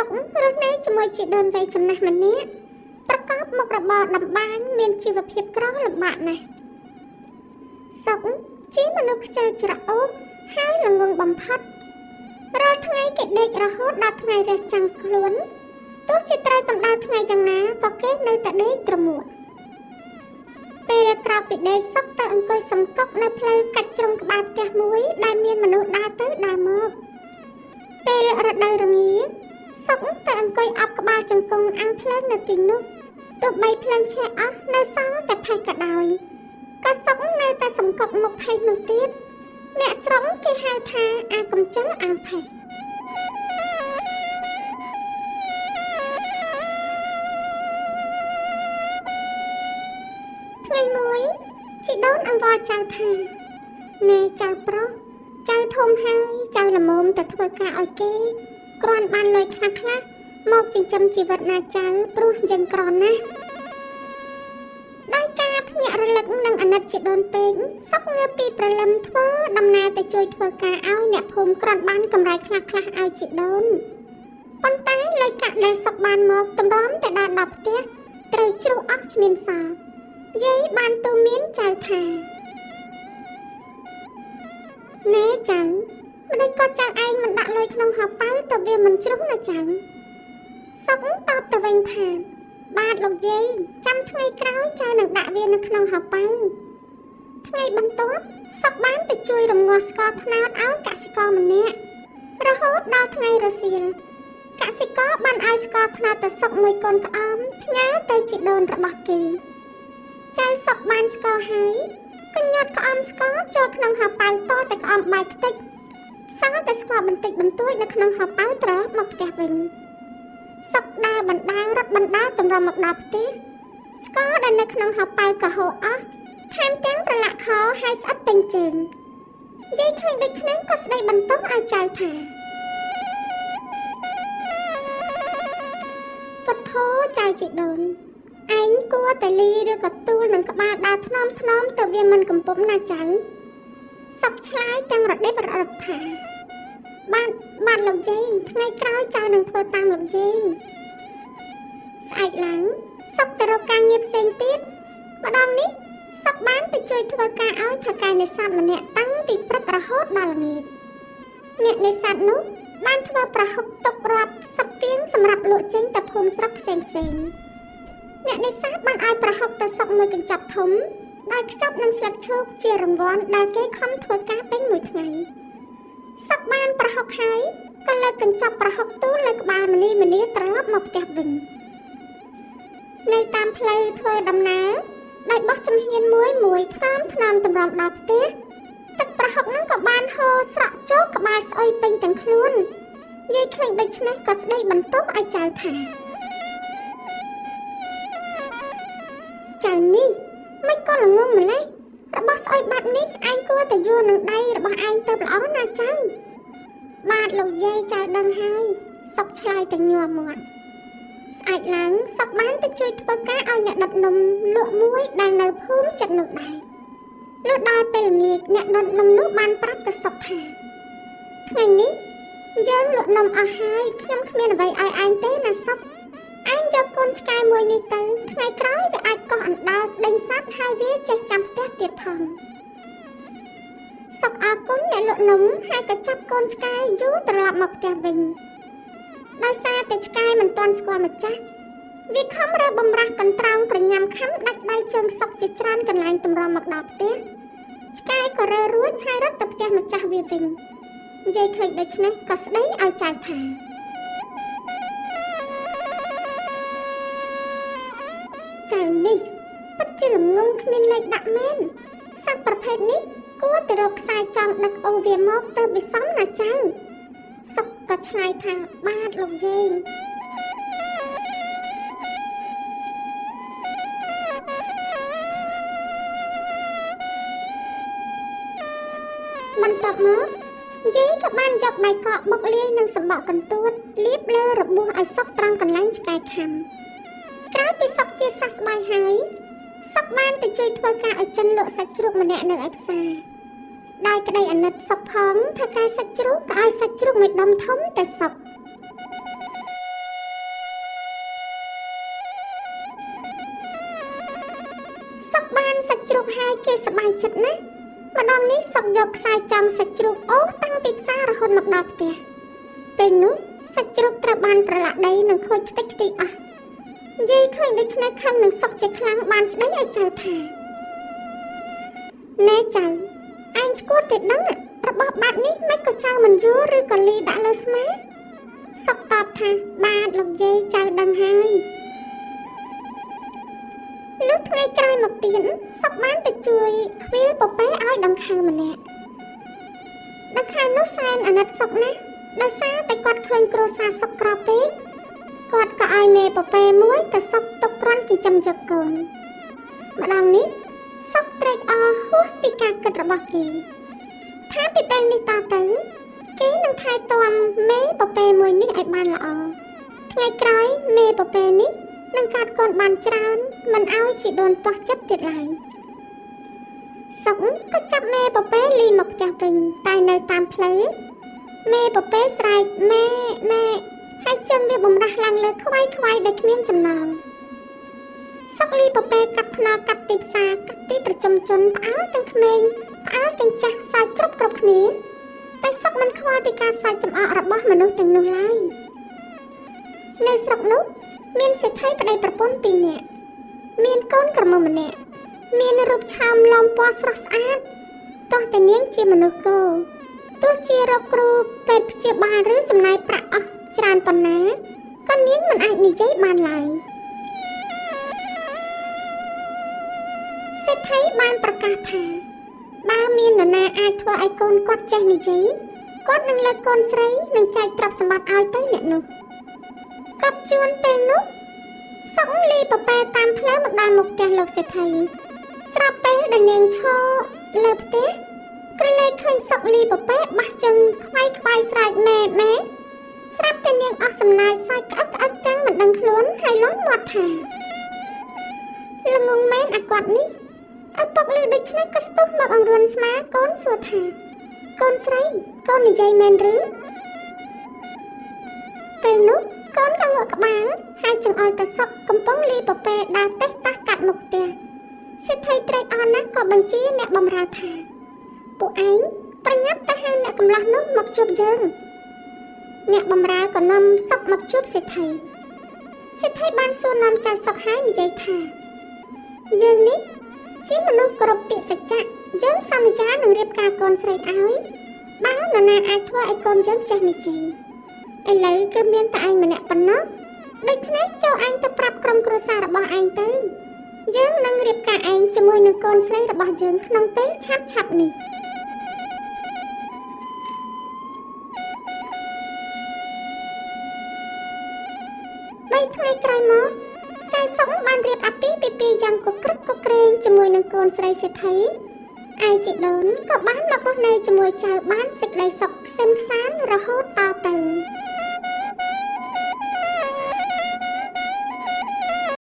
សុករស់នៅជាមួយជីដូនវ័យចំណាស់ម្នាក់ប្រកបមុខរបរដំបានមានជីវភាពក្រលំបាកណាស់សុកជាមនុស្សខ្ជិលច្រអូសហើយល្ងងបំផុតរាល់ថ្ងៃគេដេករហូតដល់ថ្ងៃរះចាំងខ្លួនទោះជាត្រូវកម្ដៅថ្ងៃយ៉ាងណាក៏គេនៅតែដេកក្រមួកពេលក្រោយពីដេកសុកទៅអង្គុយសំកប់នៅផ្លូវកាច់ជ្រុងក្បាលផ្ទះមួយដែលមានមនុស្សដើរទៅដើរមកពេលរដូវរងាសុកទៅអង្គុយអប់ក្បាលចង្គង់អាំងភ្លើងនៅទីនោះទោះបីភ្លើងឆេះអស់នៅសល់តែផេះក៏ដោយក៏សុកនៅតែសំកប់មុខផេះនោះទៀតអ្នកស្រុកគេហៅថាអាកំចិលអាំងផេះថ្ងៃមួយជីដូនអង្វរចៅថាណែចៅប្រុសចៅធំហើយចៅល្មមទៅធ្វើការឲ្យគេគ្រាន់បានលុយខ្លះៗមកចិញ្ចឹមជីវិតណាចៅព្រោះយើងក្រណាស់ដោយការភ្ញាក់រលឹកនឹងអាណិតជីដូនពេកសុកងើបពីព្រលឹមធ្វើដំណើរទៅជួយធ្វើការឲ្យអ្នកភូមិគ្រាន់បានកម្រៃខ្លះៗឲ្យជីដូនប៉ុន្តែលុយកាក់ដែលសុកបានមកតម្រាំតែដល់ដល់ផ្ទះត្រូវជ្រុះអស់គ្មានសល់យាយបានទូមានចៅថាណែចៅម្ដេចក៏ចៅឯងមិនដាក់លុយក្នុងហោប៉ៅទៅវាមិនជ្រុះណាចៅសុកតបទៅវិញថាបាទលោកយាយចាំថ្ងៃក្រោយចៅនឹងដាក់វានៅក្នុងហោប៉ៅថ្ងៃបន្ទាប់សុកបានទៅជួយរំងាស់ស្ករត្នោតឲ្យកសិករម្នាក់រហូតដល់ថ្ងៃរសៀលកសិករបានឲ្យស្ករត្នោតទៅសុកមួយកូនក្អមផ្ញើទៅជីដូនរបស់គេចៅសុកបានស្ករហើយកញ្ញុតក្អមស្ករចូលក្នុងហោប៉ៅតតែក្អមបាយខ្ទេចសល់តែស្ករបន្តិចបន្តួចនៅក្នុងហោប៉ៅត្រឡប់មកផ្ទះវិញសុកដើរបណ្ដើររត់បណ្ដើរតម្រុំមកដល់ផ្ទះស្ករដែលនៅក្នុងហោប៉ៅក៏ហូរអស់ថែមទាំងប្រឡាក់ខោហើយស្អិតពេញជើងយាយឃើញដូច្នេះក៏ស្ដីបន្ទោសឲ្យចៅថាពុទ្ធោចៅជីដូនឯងគួរតែលីឬក៏ទូលនឹងក្បាលដើរថ្នមទៅវាមិនកំពុំណាចៅសុកឆ្លើយទាំងរដេបរអឹបថាបាទលោកយាយថ្ងៃក្រោយចៅនឹងធ្វើតាមលោកយាយស្អែកឡើងសុកទៅរកការងារផ្សេងទៀតម្ដងនេះសុកបានទៅជួយធ្វើការឲ្យថៅកែនេសាទម្នាក់តាំងពីព្រឹករហូតដល់ល្ងាចអ្នកនេសាទនោះបានធ្វើប្រហុកទុករាប់សិបពាងសម្រាប់លក់ចេញទៅភូមិស្រុកផ្សេងអ្នកនេសាទបានឲ្យប្រហុកទៅសុកមួយកញ្ចប់ធំដោយខ្ចប់នឹងស្លឹកឈូកជារង្វាន់ដែលគេខំធ្វើការពេញមួយថ្ងៃសុកបានប្រហុកហើយក៏លើកកញ្ចប់ប្រហុកទូលលើក្បាលម្នីត្រឡប់មកផ្ទះវិញនៅតាមផ្លូវធ្វើដំណើរដោយបោះចំហៀនមួយថ្នមតម្រាំដល់ផ្ទះទឹកប្រហុកហ្នឹងក៏បានហូរស្រក់ចូលក្បាលស្អុយពេញទាំងខ្លួនយាយឃើញដូច្នេះក៏ស្ដីបន្ទោសឲ្យចៅថាចៅនេះមិនក៏ល្ងងម្លេះរបស់ស្អុយបាត់នេះឯងគួរតែយួរនឹងដៃរបស់ឯងទៅល្អណាចៅបាទលោកយាយចៅដឹងហើយសុកឆ្លើយទៅញ័រមាត់ស្អែកឡើងសុកបានទៅជួយធ្វើការឲ្យអ្នកដុតនំលក់មួយដែលនៅភូមិចិត្តនោះដែរលុះដល់ពេលល្ងាចអ្នកដុតនំនោះបានប្រាប់ទៅសុកថាថ្ងៃនេះយើងលក់នំអស់ហើយខ្ញុំគ្មានអ្វីឲ្យឯងទេណាសុកឯងយកកូនឆ្កែមួយនេះទៅថ្ងៃក្រោយវាអាចកោះអណ្ដើកដេញសត្វហើយវាចេះចាំផ្ទះទៀតផងសុកអរគុណអ្នកលក់នំហើយក៏ចាប់កូនឆ្កែយូរត្រឡប់មកផ្ទះវិញដោយសារតែឆ្កែមិនទាន់ស្គាល់ម្ចាស់វាខំរើបំរាស់កន្ត្រោងក្រញ៉ាំខំដាច់ដៃជើងសុកជាច្រើនកន្លែងតម្រាំមកដល់ផ្ទះឆ្កែក៏រើរួចហើយរត់ទៅផ្ទះម្ចាស់វាវិញនិយាយឃើញដូច្នេះក៏ស្ដីឲ្យចៅថាចៅនេះពិតជាល្ងងគ្មានលេខដាក់មែនសត្វប្រភេទនេះគួរតែរកខ្សែចង់ដឹកអូវាមកទៅវិសំណាចៅសុកក៏ឆ្លើយថាបាទលោកយាយបន្ទាប់មកយាយក៏បានយកបាយកកបុកលាយនឹងសំបកកន្ទួតលាបលើរបួសឲ្យសុកត្រង់កន្លែងឆ្កែខាំក្រោយពីសុកជាសះស្បើយហើយសុកបានទៅជួយធ្វើការឲ្យចិនលក់សាច់ជ្រូកម្នាក់នៅឯផ្សារដោយក្តីអាណិតសុកផងថាការសាច់ជ្រូកក៏ឲ្យសាច់ជ្រូកមួយដុំធំទៅសុក ហើយគេសប្បាយចិត្តណាស់ម្ដងនេះសុកយកខ្សែចំសាច់ជ្រូកអូសតាំងពីផ្សាររហូតមកដល់ផ្ទះពេលនោះសាច់ជ្រូកត្រូវបានប្រឡាក់ដីនិងខូចខ្ទេចខ្ទីអស់យាយឃើញដូច្នេះខឹងនឹងសុកជាខ្លាំងបានស្ដីឲ្យចៅថាណែចៅឯងឈួតទេដឹងរបស់បាត់នេះមិនក៏ចៅមិនយល់ឬក៏លីដាក់លើស្មាសុកតបថាបាទលោកយាយចៅដឹងហើយលុះថ្ងៃក្រោយមកទៀតសុកបានទៅជួយខ្វៀលពពែឲ្យដង្ខៅម្នាក់ដង្ខៅនោះសែនអាណិតសុកណាស់ដោយសារតែគាត់ឃើញគ្រួសារសុកក្រពេកគាត់ក៏ឲ្យមេពពែមួយទៅសុកទុកគ្រាន់ចិញ្ចឹមយកកូនម្ដងនេះសុកត្រេកអរហួសពីការគិតរបស់គេថាពីពេលនេះតទៅគេនឹងថែទាំមេពពែមួយនេះឲ្យបានល្អថ្ងៃក្រោយមេពពែនេះនឹងកាត់កូនបានច្រើនមិនឲ្យជីដូនទាស់ចិត្តទៀតឡើយសុកក៏ចាប់មេពពែលីមកផ្ទះវិញតែនៅតាមផ្លូវមេពពែស្រែកម៉ែហើយជើងវាបំរាស់ឡើងលើខ្វាយដែលគ្មានចំណងសុកលីពពែកាត់ថ្នល់កាត់ទីផ្សារកាត់ទីប្រជុំជនផ្អើលទាំងក្មេងផ្អើលទាំងចាស់សើចគ្រប់គ្នាតែសុកមិនខ្វល់ពីការសើចចំអករបស់មនុស្សទាំងនោះឡើយនៅស្រុកនោះមានសេដ្ឋីប្តីប្រពន្ធ2នាក់មានកូនក្រមុំម្នាក់មានរូបឆោមឡោមពណ៌ស្រស់ស្អាតទោះតែនាងជាមនុស្សគោទោះជារកគ្រូពេទ្យព្យាបាលឬចំណាយប្រាក់អស់ច្រើនប៉ុណ្ណាក៏នាងមិនអាចនិយាយបានឡើយសេដ្ឋីបានប្រកាសថាបើមាននរណាអាចធ្វើឲ្យកូនគាត់ចេះនិយាយគាត់នឹងលើកកូនស្រីនិងចែកទ្រព្យសម្បត្តិឲ្យទៅអ្នកនោះកប់ជួនពេលនោះសុកលីពពែតាមផ្លូវមកដល់មុខផ្ទះលោកសេដ្ឋីស្រាប់ពេលដែលនាងឈរលើផ្ទះក្រឡេកឃើញសុកលីពពែបះជើងខ្វាយស្រែកម៉ែស្រាប់តែនាងអស់សំណាយសើចក្អឹកទាំងមិនដឹងខ្លួនហើយលាន់មាត់ថាល្ងងមែនអាគាត់នេះឪពុកលឺដូច្នេះក៏ស្ទុះមកអង្រួនស្មាកូនសួរថាកូនស្រីកូននិយាយមែនឬពេលនោះកូនក៏ងក់ក្បាលហើយចង្អុលទៅសុកកំពុងលីពពែដើរតេះតាស់កាត់មុខផ្ទះសេដ្ឋីត្រេកអរណាស់ក៏បញ្ជាអ្នកបម្រើថាពួកឯងប្រញាប់ទៅហៅអ្នកកំឡោះនោះមកជួបយើងអ្នកបម្រើក៏នាំសុកមកជួបសេដ្ឋីបានសួរនាំចៅសុកហើយនិយាយថាយើងនេះជាមនុស្សគ្រប់ពាក្យសច្ចៈយើងសន្យានឹងរៀបការកូនស្រីឲ្យបើនរណាអាចធ្វើឲ្យកូនយើងចេះនិយាយឥឡូវគឺមានតែឯងម្នាក់ប៉ុណ្ណោះដូច្នេះចូលឯងទៅប្រាប់ក្រុមគ្រួសាររបស់ឯងទៅយើងនឹងរៀបការឯងជាមួយនឹងកូនស្រីរបស់យើងក្នុងពេលឆាប់នេះ3ថ្ងៃក្រោយមកចៅសុកបានរៀបអាពាហ៍ពិពាហ៍យ៉ាងកក្រឹកកក្រែងជាមួយនឹងកូនស្រីសេដ្ឋីឯជីដូនក៏បានមករស់នៅជាមួយចៅបានសេចក្តីសុខក្សេមក្សាន្តរហូតតទៅ